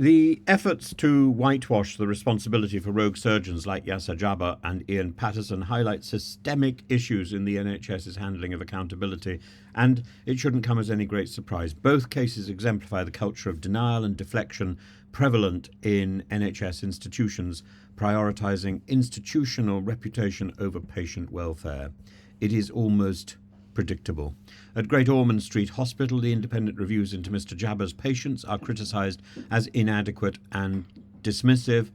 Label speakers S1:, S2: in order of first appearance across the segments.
S1: The efforts to whitewash the responsibility for rogue surgeons like Yasser Jabber and Ian Patterson highlight systemic issues in the NHS's handling of accountability, and it shouldn't come as any great surprise. Both cases exemplify the culture of denial and deflection prevalent in NHS institutions, prioritising institutional reputation over patient welfare. It is almost predictable. At Great Ormond Street Hospital, the independent reviews into Mr. Jabber's patients are criticised as inadequate and dismissive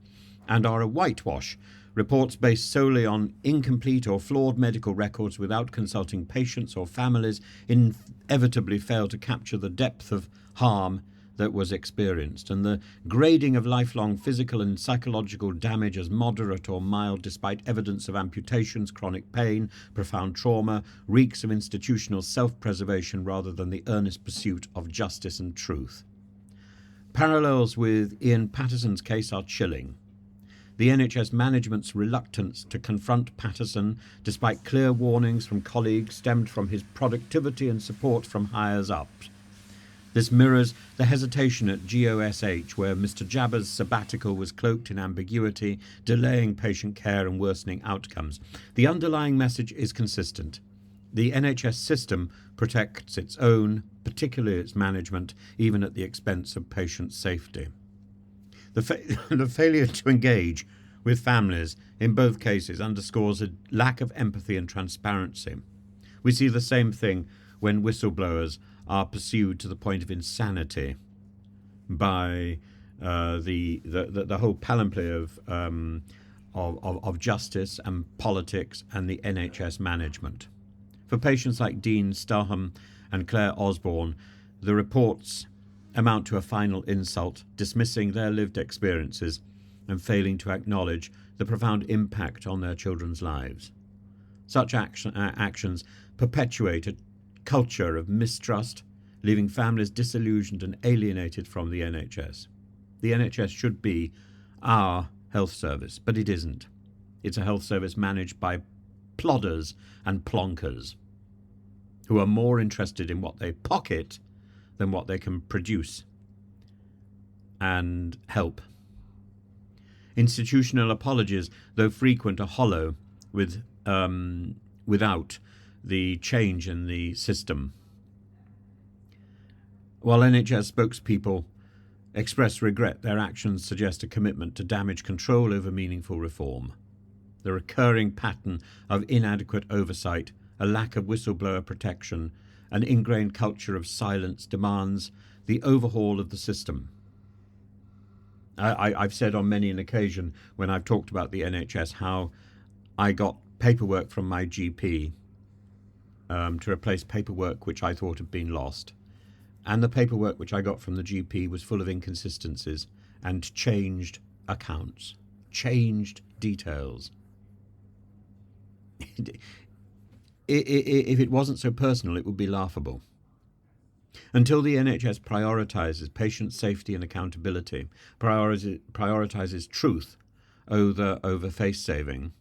S1: and are a whitewash. Reports based solely on incomplete or flawed medical records without consulting patients or families inevitably fail to capture the depth of harm that was experienced, and the grading of lifelong physical and psychological damage as moderate or mild despite evidence of amputations, chronic pain, profound trauma, reeks of institutional self-preservation rather than the earnest pursuit of justice and truth. Parallels with Ian Patterson's case are chilling. The NHS management's reluctance to confront Patterson, despite clear warnings from colleagues, stemmed from his productivity and support from higher ups. This mirrors the hesitation at GOSH, where Mr. Jabber's sabbatical was cloaked in ambiguity, delaying patient care and worsening outcomes. The underlying message is consistent. The NHS system protects its own, particularly its management, even at the expense of patient safety. The failure to engage with families in both cases underscores a lack of empathy and transparency. We see the same thing when whistleblowers are pursued to the point of insanity by the whole panoply of justice and politics and the NHS management. For patients like Dean Starham and Claire Osborne, the reports amount to a final insult, dismissing their lived experiences and failing to acknowledge the profound impact on their children's lives. Such actions perpetuate a culture of mistrust, leaving families disillusioned and alienated from the NHS. The NHS should be our health service, but it isn't. It's a health service managed by plodders and plonkers who are more interested in what they pocket than what they can produce and help. Institutional apologies, though frequent, are hollow without the change in the system. While NHS spokespeople express regret, their actions suggest a commitment to damage control over meaningful reform. The recurring pattern of inadequate oversight, a lack of whistleblower protection, an ingrained culture of silence demands the overhaul of the system. I've said on many an occasion when I've talked about the NHS how I got paperwork from my GP to replace paperwork which I thought had been lost. And the paperwork which I got from the GP was full of inconsistencies and changed accounts, changed details. If it wasn't so personal, it would be laughable. Until the NHS prioritises patient safety and accountability, prioritises truth over face-saving,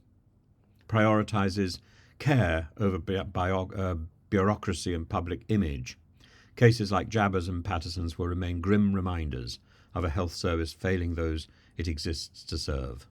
S1: prioritises care over bureaucracy and public image, cases like Jabber's and Patterson's will remain grim reminders of a health service failing those it exists to serve.